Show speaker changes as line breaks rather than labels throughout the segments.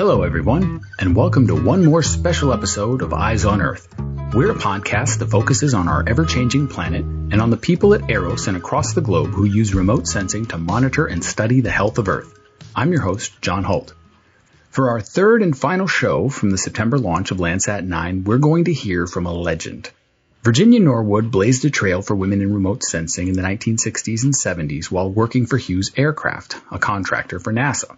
Hello, everyone, and welcome to one more special episode of Eyes on Earth. We're a podcast that focuses on our ever-changing planet and on the people at Eros and across the globe who use remote sensing to monitor and study the health of Earth. I'm your host, John Holt. For our third and final show from the September launch of Landsat 9, we're going to hear from a legend. Virginia Norwood blazed a trail for women in remote sensing in the 1960s and 70s while working for Hughes Aircraft, a contractor for NASA.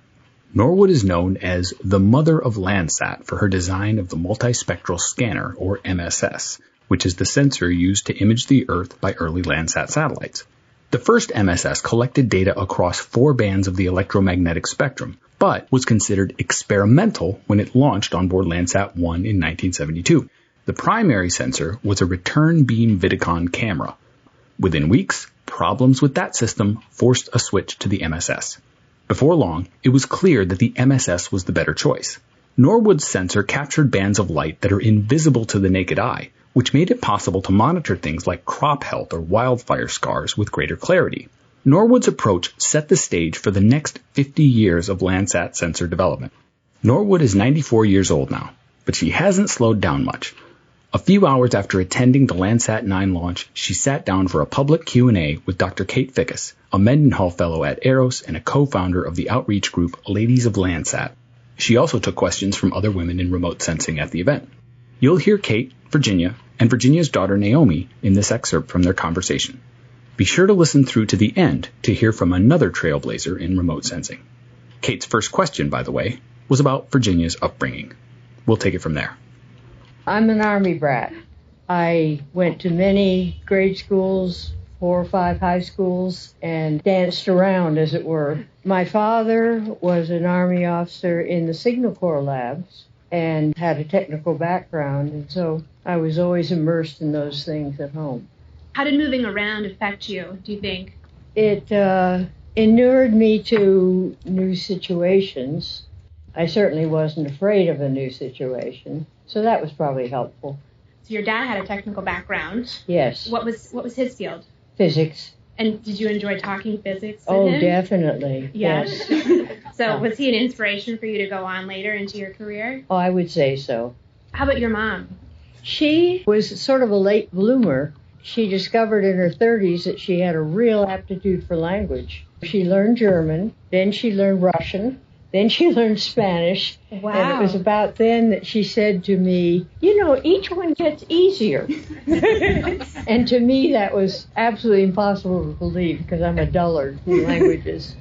Norwood is known as the mother of Landsat for her design of the multispectral scanner, or MSS, which is the sensor used to image the Earth by early Landsat satellites. The first MSS collected data across 4 bands of the electromagnetic spectrum, but was considered experimental when it launched on board Landsat 1 in 1972. The primary sensor was a return beam Vidicon camera. Within weeks, problems with that system forced a switch to the MSS. Before long, it was clear that the MSS was the better choice. Norwood's sensor captured bands of light that are invisible to the naked eye, which made it possible to monitor things like crop health or wildfire scars with greater clarity. Norwood's approach set the stage for the next 50 years of Landsat sensor development. Norwood is 94 years old now, but she hasn't slowed down much. A few hours after attending the Landsat 9 launch, she sat down for a public Q&A with Dr. Kate Fickus, a Mendenhall Fellow at Eros and a co-founder of the outreach group Ladies of Landsat. She also took questions from other women in remote sensing at the event. You'll hear Kate, Virginia, and Virginia's daughter Naomi in this excerpt from their conversation. Be sure to listen through to the end to hear from another trailblazer in remote sensing. Kate's first question, by the way, was about Virginia's upbringing. We'll take it from there.
I'm an Army brat. I went to many grade schools, 4 or 5 high schools, and danced around, as it were. My father was an Army officer in the Signal Corps labs and had a technical background, and so I was always immersed in those things at home.
How did moving around affect you, do you think?
It inured me to new situations. I certainly wasn't afraid of a new situation, so that was probably helpful.
So your dad had a technical background.
Yes.
What was his field?
Physics.
And did you enjoy talking physics with him?
Oh, definitely.
Yes.
Yes.
So was he an inspiration for you to go on later into your career?
Oh, I would say so.
How about your mom?
She was sort of a late bloomer. She discovered in her 30s that she had a real aptitude for language. She learned German, then she learned Russian, then she learned Spanish.
Wow.
And it was about then that she said to me, each one gets easier. And to me, that was absolutely impossible to believe because I'm a dullard in languages.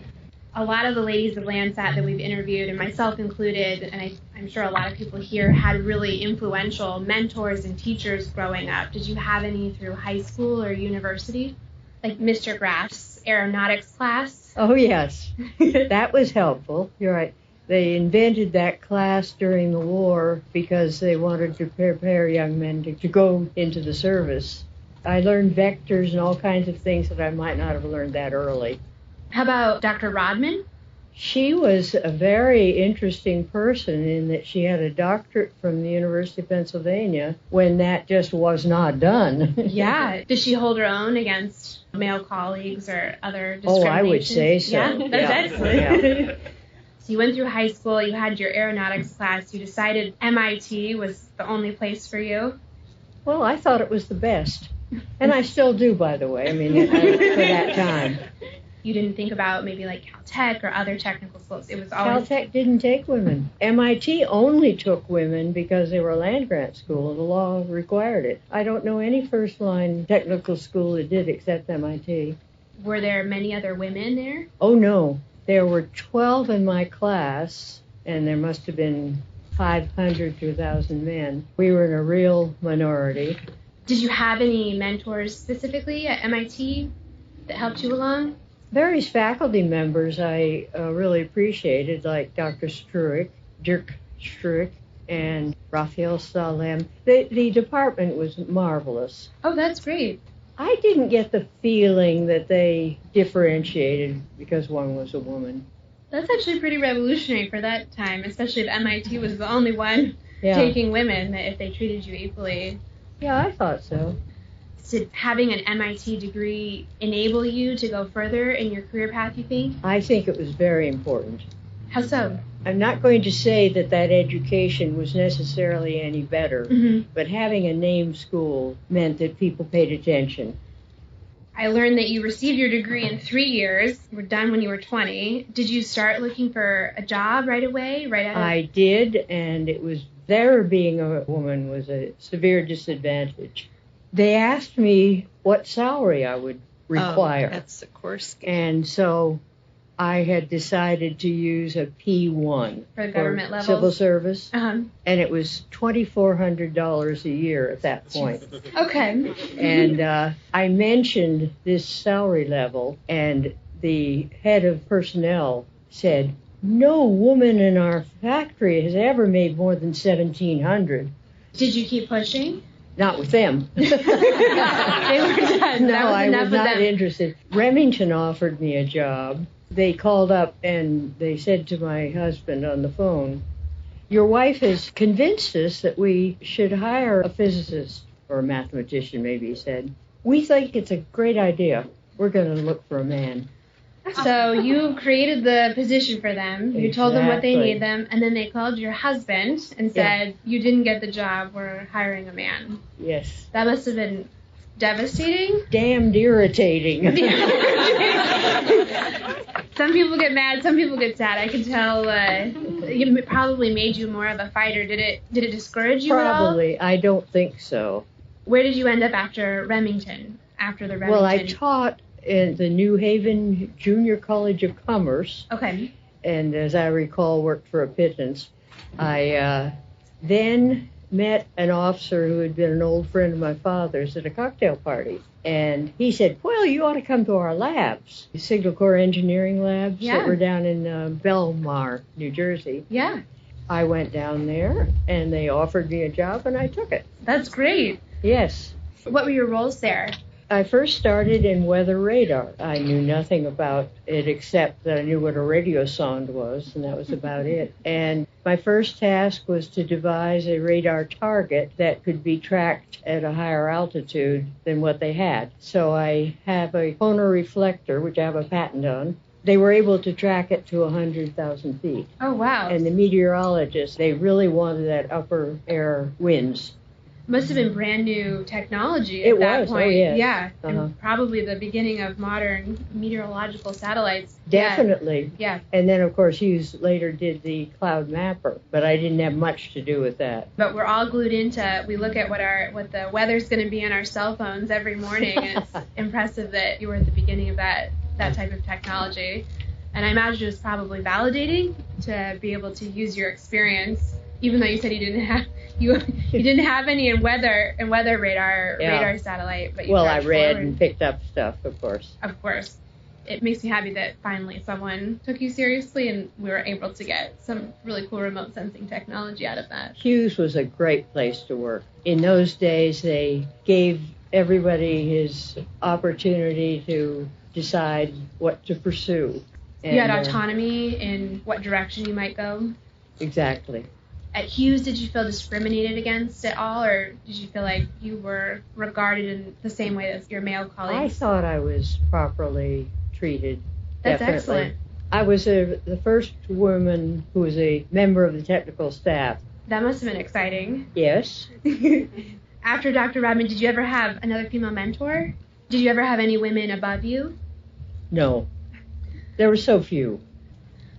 A lot of the ladies of Landsat that we've interviewed, and myself included, and I'm sure a lot of people here, had really influential mentors and teachers growing up. Did you have any through high school or university? Like Mr. Graff's aeronautics class?
Oh, yes. That was helpful. You're right. They invented that class during the war because they wanted to prepare young men to go into the service. I learned vectors and all kinds of things that I might not have learned that early.
How about Dr. Rodman?
She was a very interesting person in that she had a doctorate from the University of Pennsylvania when that just was not done.
Yeah. Did she hold her own against male colleagues or other discrimination?
Oh, I would say so.
Yeah, that's excellent.
Yeah.
So you went through high school, you had your aeronautics class, you decided MIT was the only place for you?
Well, I thought it was the best. And I still do, by the way, for that time.
You didn't think about maybe like Caltech or other technical schools? It was always...
Caltech didn't take women. MIT only took women because they were a land-grant school and the law required it. I don't know any first-line technical school that did except MIT.
Were there many other women there?
Oh, no. There were 12 in my class, and there must have been 500 to 1,000 men. We were in a real minority.
Did you have any mentors specifically at MIT that helped you along?
Various faculty members I really appreciated, like Dr. Struick, Dirk Struick, and Raphael Salem. The department was marvelous.
Oh, that's great.
I didn't get the feeling that they differentiated because one was a woman.
That's actually pretty revolutionary for that time, especially if MIT was the only one taking women, if they treated you equally.
Yeah, I thought so.
Did having an MIT degree enable you to go further in your career path, you think?
I think it was very important.
How so?
I'm not going to say that education was necessarily any better, but having a named school meant that people paid attention.
I learned that you received your degree in 3 years. You were done when you were 20. Did you start looking for a job right away?
I did, and it was there being a woman was a severe disadvantage. They asked me what salary I would require.
That's the course.
And so I had decided to use a P1
for government level
civil service,
and
it was $2,400 a year at that point.
Okay.
And I mentioned this salary level, and the head of personnel said, "No woman in our factory has ever made more than $1,700."
Did you keep pushing?
Not with them.
They were done.
No, I was not interested. Remington offered me a job. They called up and they said to my husband on the phone, "Your wife has convinced us that we should hire a physicist," or a mathematician, maybe he said. "We think it's a great idea. We're going to look for a man."
So you created the position for them. You told them what they need them, and then they called your husband and said, "You didn't get the job. We're hiring a man."
Yes.
That must have been devastating.
Damned irritating.
Some people get mad, some people get sad. I can tell it probably made you more of a fighter. Did it discourage you at all?
Probably. I don't think so.
Where did you end up after Remington? After the Remington?
Well, I taught in the New Haven Junior College of Commerce.
Okay.
And as I recall, worked for a pittance. I then met an officer who had been an old friend of my father's at a cocktail party. And he said, "Well, you ought to come to our labs, the Signal Corps engineering labs that were down in Belmar, New Jersey."
Yeah.
I went down there, and they offered me a job, and I took it.
That's great.
Yes.
What were your roles there?
I first started in weather radar. I knew nothing about it except that I knew what a radio sonde was, and that was about it. And my first task was to devise a radar target that could be tracked at a higher altitude than what they had. So I have a Poner reflector, which I have a patent on. They were able to track it to 100,000 feet.
Oh, wow.
And the meteorologists, they really wanted that upper air winds.
Must have been brand new technology at that point.
Oh, yes.
Yeah, and probably the beginning of modern meteorological satellites.
Definitely.
Yeah.
And then, of course, Hughes later did the cloud mapper, but I didn't have much to do with that.
But we're all glued into, we look at what the weather's going to be on our cell phones every morning, and it's impressive that you were at the beginning of that type of technology. And I imagine it was probably validating to be able to use your experience, even though you said you didn't have any in weather radar satellite, but
I read and picked up stuff, of course.
Of course. It makes me happy that finally someone took you seriously and we were able to get some really cool remote sensing technology out of that.
Hughes was a great place to work. In those days, they gave everybody his opportunity to decide what to pursue. And,
you had autonomy in what direction you might go?
Exactly.
At Hughes, did you feel discriminated against at all, or did you feel like you were regarded in the same way as your male colleagues?
I thought I was properly treated.
That's
definitely.
Excellent.
I was the first woman who was a member of the technical staff.
That must have been exciting.
Yes.
After Dr. Rodman, did you ever have another female mentor? Did you ever have any women above you?
No. There were so few.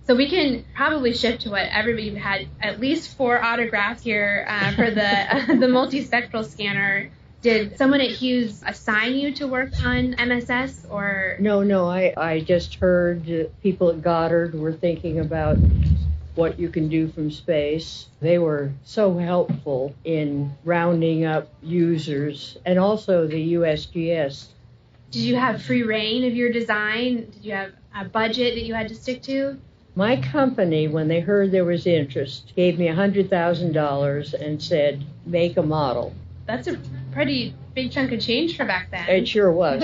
So we can probably shift to what everybody. You've had at least 4 autographs here for the multispectral scanner. Did someone at Hughes assign you to work on MSS, or?
No. I just heard people at Goddard were thinking about what you can do from space. They were so helpful in rounding up users, and also the USGS.
Did you have free reign of your design? Did you have a budget that you had to stick to?
My company, when they heard there was interest, gave me $100,000 and said, "Make a model."
That's a pretty big chunk of change for back then.
It sure was.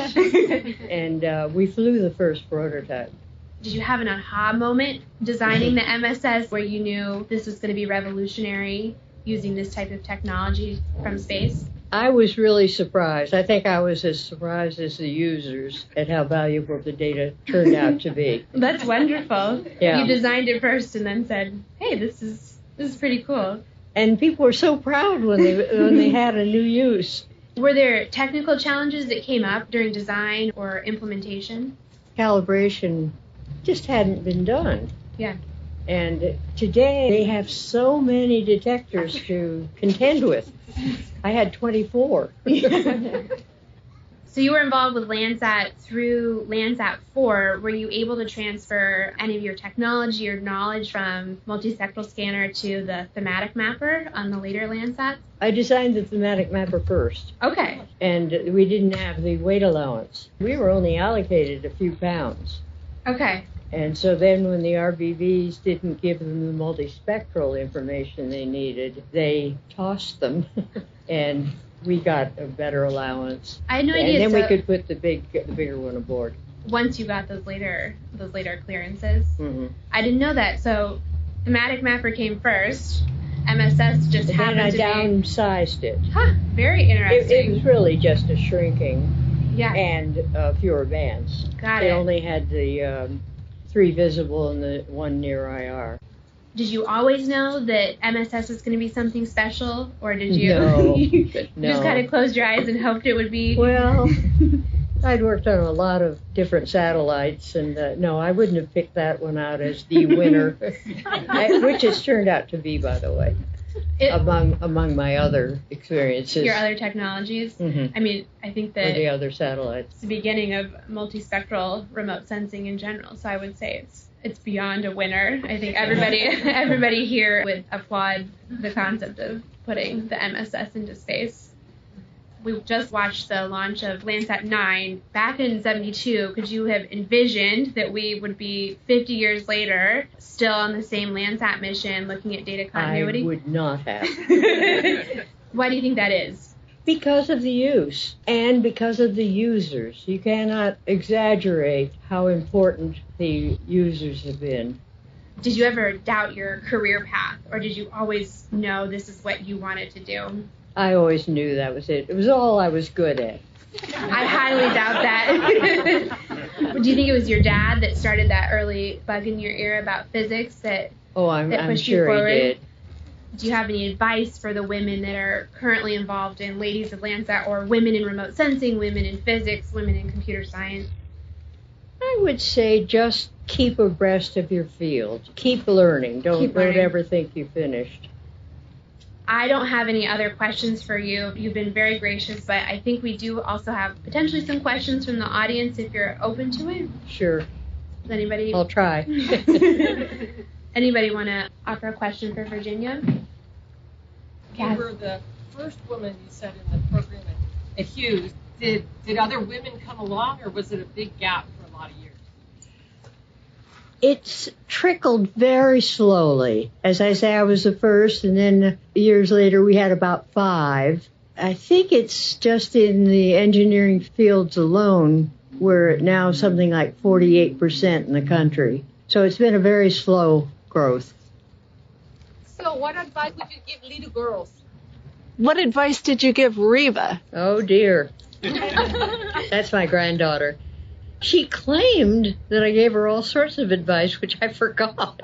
And we flew the first prototype.
Did you have an aha moment designing the MSS where you knew this was going to be revolutionary, using this type of technology from space?
I was really surprised. I think I was as surprised as the users at how valuable the data turned out to be.
That's wonderful.
Yeah.
You designed it first and then said, hey, this is pretty cool.
And people were so proud when they had a new use.
Were there technical challenges that came up during design or implementation?
Calibration just hadn't been done.
Yeah.
And today they have so many detectors to contend with. I had 24.
So you were involved with Landsat through Landsat 4. Were you able to transfer any of your technology or knowledge from multispectral scanner to the thematic mapper on the later Landsat?
I designed the thematic mapper first.
Okay.
And we didn't have the weight allowance. We were only allocated a few pounds.
Okay.
And so then when the RBVs didn't give them the multispectral information they needed, they tossed them. And we got a better allowance.
I had no idea.
And then we could put the bigger one aboard.
Once you got those later clearances.
Mm-hmm.
I didn't know that. So thematic mapper came first. MSS just happened to be.
And then I downsized it.
Huh, very interesting.
It was really just a shrinking.
Yeah.
And fewer bands.
Got it.
They only had the 3 visible and the 1 near IR.
Did you always know that MSS was going to be something special, or did you
No,
just kind of closed your eyes and hoped it would be?
Well, I'd worked on a lot of different satellites, and no, I wouldn't have picked that one out as the winner, which it's turned out to be, by the way, among my other experiences.
Your other technologies?
Mm-hmm.
I mean, I think that
or the other satellites.
it's the beginning of multispectral remote sensing in general, so I would say it's beyond a winner. I think everybody here would applaud the concept of putting the MSS into space. We just watched the launch of Landsat 9 back in 72. Could you have envisioned that we would be 50 years later still on the same Landsat mission looking at data continuity?
I would not have.
Why do you think that is?
Because of the use and because of the users. You cannot exaggerate how important the users have been.
Did you ever doubt your career path, or did you always know this is what you wanted to do?
I always knew that was it. It was all I was good at.
I highly doubt that. Do you think it was your dad that started that early bug in your ear about physics that
I'm
pushed you
sure
forward?
he did.
Do you have any advice for the women that are currently involved in Ladies of Landsat, or women in remote sensing, women in physics, women in computer science?
I would say just keep abreast of your field. Keep learning. Don't ever think you're finished.
I don't have any other questions for you. You've been very gracious, but I think we do also have potentially some questions from the audience if you're open to it.
Sure.
Does anybody?
I'll try.
Anybody want to offer a question for Virginia?
You were the first woman, you said, in the program at Hughes. Did other women come along, or was it a big gap for a lot of years?
It's trickled very slowly. As I say, I was the first, and then years later we had about 5. I think it's just in the engineering fields alone we're now something like 48% in the country. So it's been a very slow growth.
So what advice would you give little girls?
What advice did you give Reva?
Oh, dear. That's my granddaughter. She claimed that I gave her all sorts of advice, which I forgot.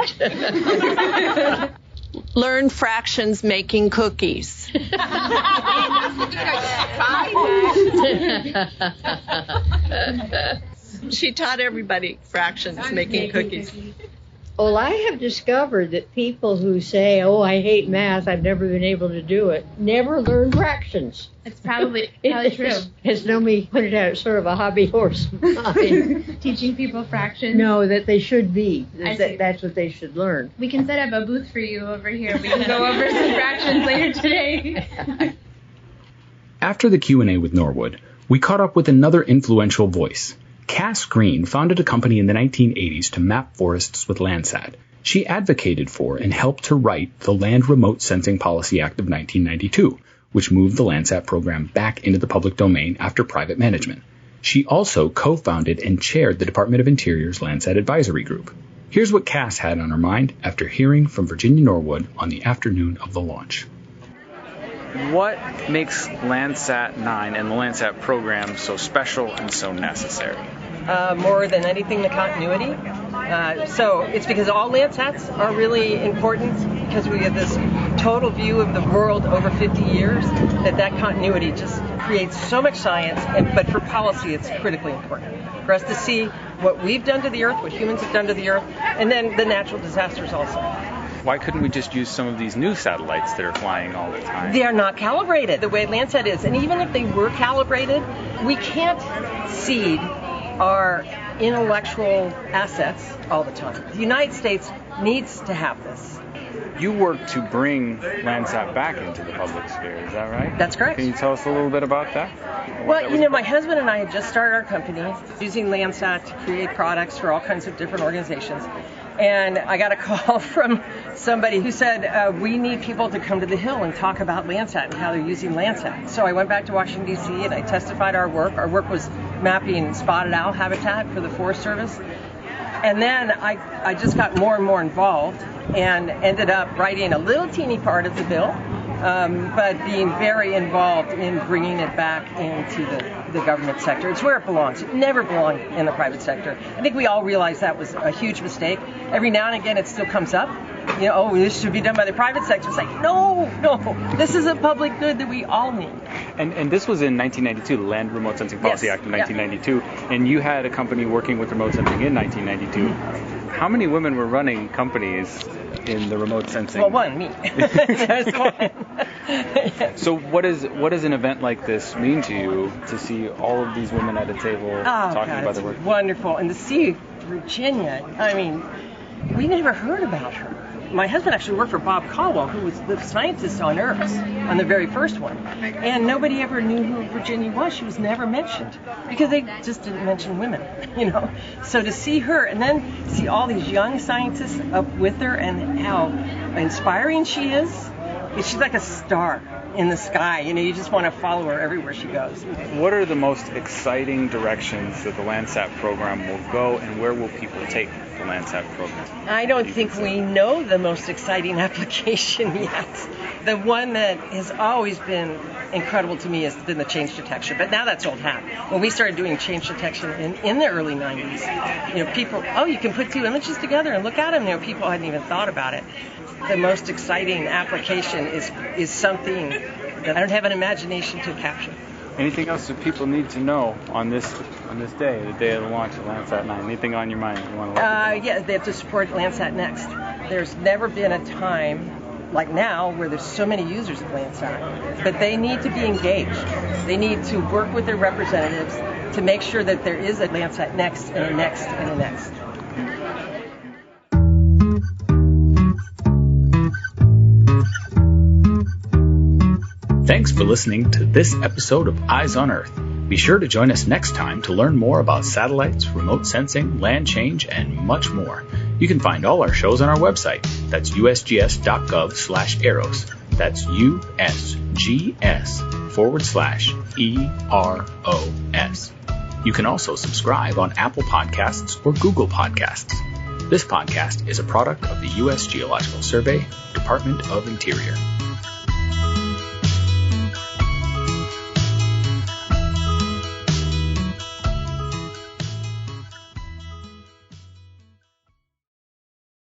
Learn fractions making cookies. She taught everybody fractions making cookies.
Well, I have discovered that people who say, I hate math, I've never been able to do it, never learn fractions.
It's probably true.
As Nomi pointed out, it's sort of a hobby horse of mine.
Teaching people fractions?
No, that they should be.
See.
That's what they should learn.
We can set up a booth for you over here. We can go over some fractions later today.
After the Q&A with Norwood, we caught up with another influential voice. Cass Green founded a company in the 1980s to map forests with Landsat. She advocated for and helped to write the Land Remote Sensing Policy Act of 1992, which moved the Landsat program back into the public domain after private management. She also co-founded and chaired the Department of Interior's Landsat Advisory Group. Here's what Cass had on her mind after hearing from Virginia Norwood on the afternoon of the launch. What makes Landsat 9 and the Landsat program so special and so necessary?
More than anything, the continuity. So it's because all Landsats are really important because we have this total view of the world over 50 years that continuity just creates so much science, but for policy it's critically important for us to see what we've done to the Earth, what humans have done to the Earth, and then the natural disasters also.
Why couldn't we just use some of these new satellites that are flying all the time?
They are not calibrated the way Landsat is, and even if they were calibrated, we can't seed our intellectual assets all the time. The United States needs to have this.
You work to bring Landsat back into the public sphere, is that right?
That's correct.
Can you tell us a little bit about that?
Well, my husband and I had just started our company using Landsat to create products for all kinds of different organizations. And I got a call from somebody who said, we need people to come to the Hill and talk about Landsat and how they're using Landsat. So I went back to Washington, D.C. and I testified our work. Our work was mapping spotted owl habitat for the Forest Service. And then I just got more and more involved and ended up writing a little teeny part of the bill, but being very involved in bringing it back into the government sector. It's where it belongs. It never belonged in the private sector. I think we all realize that was a huge mistake. Every now and again it still comes up. This should be done by the private sector. It's like, no, this is a public good that we all need.
And this was in 1992, the Land Remote Sensing Policy Act of 1992, and you had a company working with remote sensing in 1992. How many women were running companies in the remote sensing?
Well, one, me. There's one.
So what does an event like this mean to you, to see all of these women at a table talking about their work?
Wonderful. And to see Virginia, I mean, we never heard about her. My husband actually worked for Bob Caldwell, who was the scientist on Earth, on the very first one. And nobody ever knew who Virginia was. She was never mentioned because they just didn't mention women, So to see her and then see all these young scientists up with her and how inspiring she is, she's like a star in the sky. You just want to follow her everywhere she goes.
What are the most exciting directions that the Landsat program will go, and where will people take the Landsat program?
I don't think we know the most exciting application yet. The one that has always been incredible to me has been the change detection, but now that's old hat. When we started doing change detection in the early 90s, people, you can put two images together and look at them. People hadn't even thought about it. The most exciting application is something that I don't have an imagination to capture.
Anything else that people need to know on this day, the day of the launch of Landsat 9? Anything on your mind you want to let people know?
Yeah, they have to support Landsat Next. There's never been a time like now where there's so many users of Landsat, but they need to be engaged. They need to work with their representatives to make sure that there is a Landsat Next and a Next and a Next.
Thanks for listening to this episode of Eyes on Earth. Be sure to join us next time to learn more about satellites, remote sensing, land change, and much more. You can find all our shows on our website. That's usgs.gov/EROS. That's USGS/EROS. You can also subscribe on Apple Podcasts or Google Podcasts. This podcast is a product of the U.S. Geological Survey, Department of Interior.